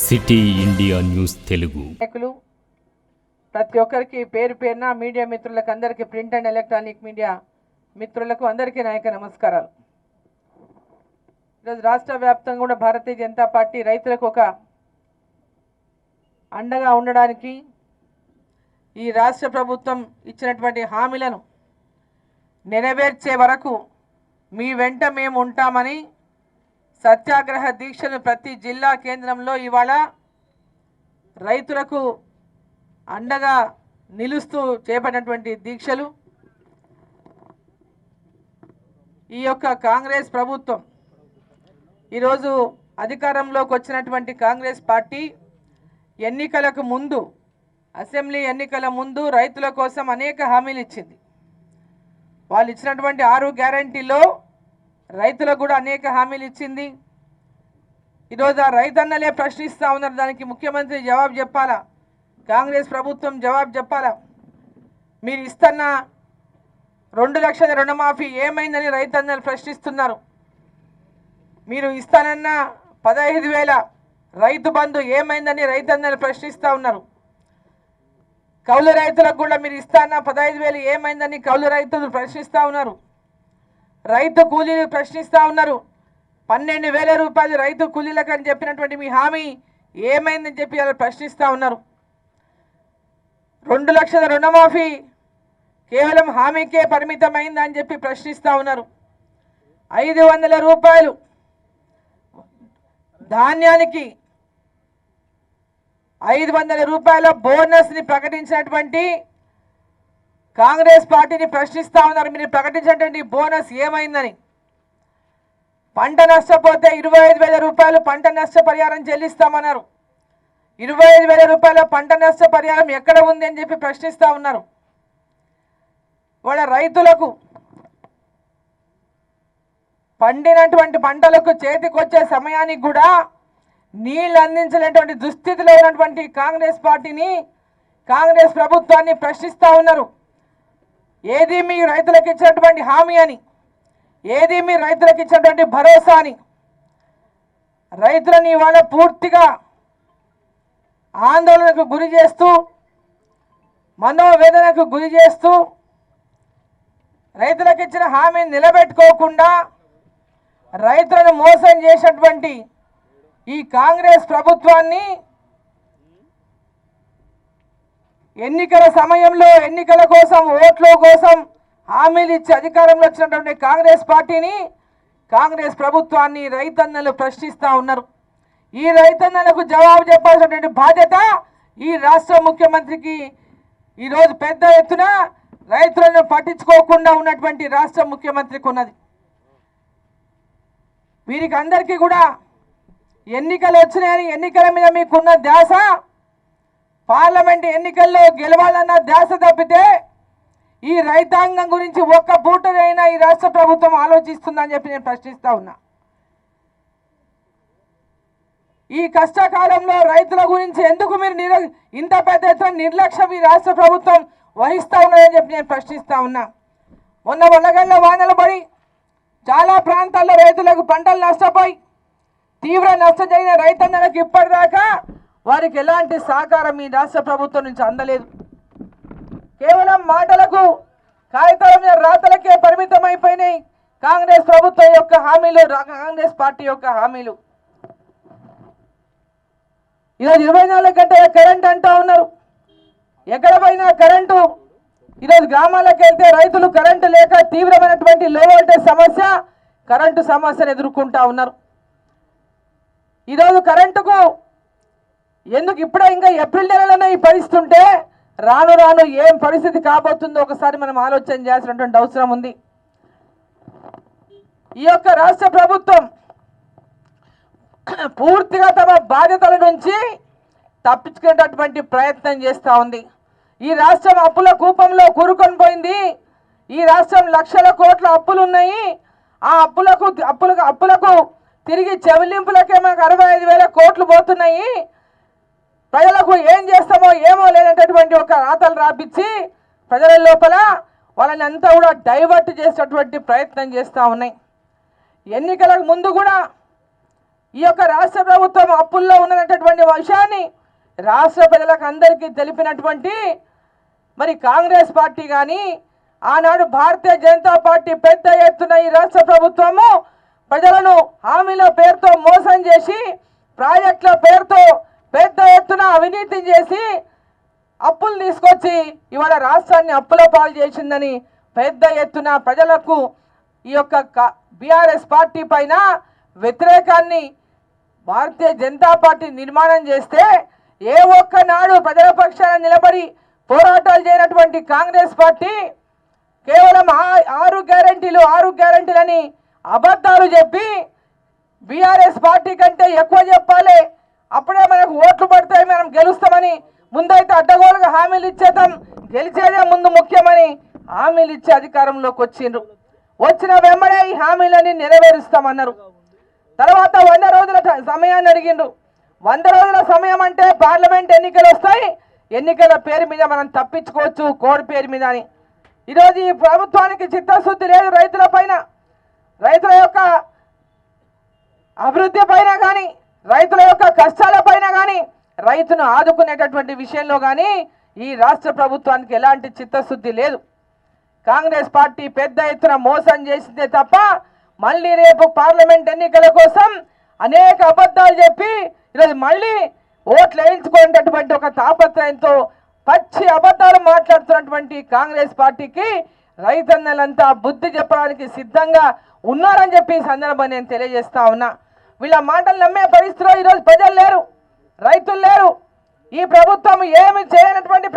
City India news Telugu ప్రతి ఒక్కరికి పేరు పేరున మీడియా మిత్రులకు అందరికీ ప్రింట్ అండ్ ఎలక్ట్రానిక్ మీడియా మిత్రులకు అందరికీ నాయక నమస్కారాలు. ఈరోజు రాష్ట్ర వ్యాప్తంగా కూడా భారతీయ జనతా పార్టీ రైతులకు ఒక అండగా ఉండడానికి ఈ రాష్ట్ర ప్రభుత్వం ఇచ్చినటువంటి హామీలను నెరవేర్చే వరకు మీ వెంట మేము ఉంటామని సత్యాగ్రహ దీక్షను ప్రతి జిల్లా కేంద్రంలో ఇవాళ రైతులకు అండగా నిలుస్తూ చేపట్టినటువంటి దీక్షలు. ఈ యొక్క కాంగ్రెస్ ప్రభుత్వం ఈరోజు అధికారంలోకి వచ్చినటువంటి కాంగ్రెస్ పార్టీ ఎన్నికలకు ముందు, అసెంబ్లీ ఎన్నికల ముందు రైతుల కోసం అనేక హామీలు ఇచ్చింది. వాళ్ళు ఇచ్చినటువంటి 6 గ్యారంటీలో రైతులకు కూడా అనేక హామీలు ఇచ్చింది. ఈరోజు ఆ రైతన్నలే ప్రశ్నిస్తూ ఉన్నారు. దానికి ముఖ్యమంత్రి జవాబు చెప్పాలా, కాంగ్రెస్ ప్రభుత్వం జవాబు చెప్పాలా. మీరు ఇస్తున్న 2 లక్షల రుణమాఫీ ఏమైందని రైతన్నలు ప్రశ్నిస్తున్నారు. మీరు ఇస్తానన్న 15,000 రైతు బంధు ఏమైందని రైతన్నలు ప్రశ్నిస్తూ ఉన్నారు. కౌలు రైతులకు కూడా మీరు ఇస్తాన్న 15,000 ఏమైందని కౌలు రైతులు ప్రశ్నిస్తూ ఉన్నారు. రైతు కూలీలు ప్రశ్నిస్తూ ఉన్నారు. 12,000 రూపాయలు రైతు కూలీలకు అని చెప్పినటువంటి మీ హామీ ఏమైందని చెప్పి అలా ప్రశ్నిస్తూ ఉన్నారు. 2 లక్షల రుణమాఫీ కేవలం హామీకే పరిమితమైందని చెప్పి ప్రశ్నిస్తూ ఉన్నారు. 500 రూపాయలు ధాన్యానికి 500 రూపాయల బోనస్ని ప్రకటించినటువంటి కాంగ్రెస్ పార్టీని ప్రశ్నిస్తూ ఉన్నారు. మీరు ప్రకటించినటువంటి బోనస్ ఏమైందని. పంట నష్టపోతే 25,000 రూపాయలు పంట నష్టపరిహారం చెల్లిస్తామన్నారు. 25,000 రూపాయల పంట నష్టపరిహారం ఎక్కడ ఉంది అని చెప్పి ప్రశ్నిస్తూ ఉన్నారు. వాళ్ళ రైతులకు పండినటువంటి పంటలకు చేతికొచ్చే సమయానికి కూడా నీళ్లు అందించలేనటువంటి దుస్థితిలో ఉన్నటువంటి కాంగ్రెస్ పార్టీని, కాంగ్రెస్ ప్రభుత్వాన్ని ప్రశ్నిస్తూ ఉన్నారు. ఏది మీ రైతులకు ఇచ్చినటువంటి హామీ అని, ఏది మీ రైతులకు ఇచ్చినటువంటి భరోసా అని. రైతులని ఇవాళ పూర్తిగా ఆందోళనకు గురి చేస్తూ, మనోవేదనకు గురి చేస్తూ, రైతులకు ఇచ్చిన హామీని నిలబెట్టుకోకుండా రైతులను మోసం చేసినటువంటి ఈ కాంగ్రెస్ ప్రభుత్వాన్ని ఎన్నికల సమయంలో ఎన్నికల కోసం, ఓట్ల కోసం హామీలు ఇచ్చి అధికారంలో వచ్చినటువంటి కాంగ్రెస్ పార్టీని, కాంగ్రెస్ ప్రభుత్వాన్ని రైతన్నలు ప్రశ్నిస్తూ ఉన్నారు. ఈ రైతన్నలకు జవాబు చెప్పాల్సినటువంటి బాధ్యత ఈ రాష్ట్ర ముఖ్యమంత్రికి ఈరోజు పెద్ద ఎత్తున రైతులను పట్టించుకోకుండా ఉన్నటువంటి రాష్ట్ర ముఖ్యమంత్రికి ఉన్నది. వీరికి అందరికీ కూడా ఎన్నికలు వచ్చినాయని ఎన్నికల మీద మీకున్న ధ్యాస పార్లమెంట్ ఎన్నికల్లో గెలవాలన్న ధ్యాస తప్పితే ఈ రైతాంగం గురించి ఒక్క పూటనైనా ఈ రాష్ట్ర ప్రభుత్వం ఆలోచిస్తుందని చెప్పి నేను ప్రశ్నిస్తూ ఉన్నా. ఈ కష్టకాలంలో రైతుల గురించి ఎందుకు మీరు ఇంత పెద్ద ఎత్తున నిర్లక్ష్యం ఈ రాష్ట్ర ప్రభుత్వం వహిస్తూ ఉన్నదని చెప్పి నేను ప్రశ్నిస్తూ ఉన్నా. మొన్న వల్లగల్ల వానలు పడి చాలా ప్రాంతాల్లో రైతులకు పంటలు నష్టపోయి తీవ్ర నష్టం జరిగిన రైతన్నలకు ఇప్పటిదాకా వారికి ఎలాంటి సహకారం ఈ రాష్ట్ర ప్రభుత్వం నుంచి అందలేదు. కేవలం మాటలకు, కాగితాల మీద రాతలకే పరిమితమైపోయినాయి కాంగ్రెస్ ప్రభుత్వం యొక్క హామీలు, కాంగ్రెస్ పార్టీ యొక్క హామీలు. ఈరోజు 24 గంటల కరెంట్ అంటూ ఉన్నారు. ఎక్కడ పోయినా కరెంటు. ఈరోజు గ్రామాలకు వెళ్తే రైతులు కరెంటు లేక తీవ్రమైనటువంటి లో వోల్టేజ్ సమస్య, కరెంటు సమస్యను ఎదుర్కొంటూ ఉన్నారు. ఈరోజు కరెంటుకు ఎందుకు ఇప్పుడే ఇంకా ఏప్రిల్ నెలలోనే ఈ పరిస్థితి ఉంటే రాను రాను ఏం పరిస్థితి కాబోతుందో ఒకసారి మనం ఆలోచన చేయాల్సినటువంటి అవసరం ఉంది. ఈ యొక్క రాష్ట్ర ప్రభుత్వం పూర్తిగా తమ బాధ్యతల నుంచి తప్పించుకునేటటువంటి ప్రయత్నం చేస్తూ ఉంది. ఈ రాష్ట్రం అప్పుల కూపంలో కూరుకొని పోయింది. ఈ రాష్ట్రం లక్షల కోట్ల అప్పులు ఉన్నాయి. ఆ అప్పులకు తిరిగి చెల్లింపులకే మనకు 65,000 కోట్లు పోతున్నాయి. ప్రజలకు ఏం చేస్తామో ఏమో లేనటువంటి ఒక రాతలు రాపించి ప్రజల లోపల వాళ్ళని అంతా కూడా డైవర్ట్ చేసేటటువంటి ప్రయత్నం చేస్తూ ఉన్నాయి. ఎన్నికలకు ముందు కూడా ఈ యొక్క రాష్ట్ర ప్రభుత్వం అప్పుల్లో ఉన్నటువంటి విషయాన్ని రాష్ట్ర ప్రజలకు అందరికీ తెలిపినటువంటి మరి కాంగ్రెస్ పార్టీ కానీ ఆనాడు భారతీయ జనతా పార్టీ పెద్ద ఎత్తున ఈ రాష్ట్ర ప్రభుత్వము ప్రజలను హామీల పేరుతో మోసం చేసి ప్రాజెక్టుల పేరుతో పెద్ద ఎత్తున అవినీతి చేసి అప్పులు తీసుకొచ్చి ఇవాళ రాష్ట్రాన్ని అప్పుల పాలు చేసిందని పెద్ద ఎత్తున ప్రజలకు ఈ యొక్క బీఆర్ఎస్ పార్టీ పైన వ్యతిరేకాన్ని భారతీయ జనతా పార్టీ నిర్మాణం చేస్తే ఏ ఒక్కనాడు ప్రజల పక్షాన నిలబడి పోరాటాలు చేయనటువంటి కాంగ్రెస్ పార్టీ కేవలం 6 గ్యారెంటీలని అబద్ధాలు చెప్పి బీఆర్ఎస్ పార్టీ కంటే ఎక్కువ చెప్పాలి, అప్పుడే మనకు ఓట్లు పడతాయి, మనం గెలుస్తామని ముందైతే అడ్డగోలుగా హామీలు ఇచ్చేద్దాం, గెలిచేదే ముందు ముఖ్యమని హామీలు ఇచ్చే అధికారంలోకి వచ్చిండ్రు. వచ్చిన వెంబడే ఈ హామీలని నెరవేరుస్తామన్నారు. తర్వాత 100 రోజుల సమయాన్ని అడిగిండ్రు. 100 రోజుల సమయం అంటే పార్లమెంట్ ఎన్నికలు వస్తాయి, ఎన్నికల పేరు మీద మనం తప్పించుకోవచ్చు కోడ్ పేరు మీద అని. ఈరోజు ఈ ప్రభుత్వానికి చిత్తశుద్ధి లేదు రైతుల పైన, రైతుల యొక్క అభివృద్ధి పైన కానీ, రైతుల యొక్క కష్టాల పైన కానీ, రైతును ఆదుకునేటటువంటి విషయంలో కానీ ఈ రాష్ట్ర ప్రభుత్వానికి ఎలాంటి చిత్తశుద్ధి లేదు. కాంగ్రెస్ పార్టీ పెద్ద ఎత్తున మోసం చేసిందే తప్ప మళ్ళీ రేపు పార్లమెంట్ ఎన్నికల కోసం అనేక అబద్ధాలు చెప్పి ఈరోజు మళ్ళీ ఓట్లు వేయించుకునేటటువంటి ఒక తాపత్రయంతో పచ్చి అబద్ధాలు మాట్లాడుతున్నటువంటి కాంగ్రెస్ పార్టీకి రైతన్నలంతా బుద్ధి చెప్పడానికి సిద్ధంగా ఉన్నారని చెప్పి ఈ సందర్భంగా నేను తెలియజేస్తా ఉన్నా. వీళ్ళ మాటలు నమ్మే పరిస్థితిలో ఈరోజు ప్రజలు లేరు, రైతులు లేరు. ఈ ప్రభుత్వం ఏమి చేయనటువంటి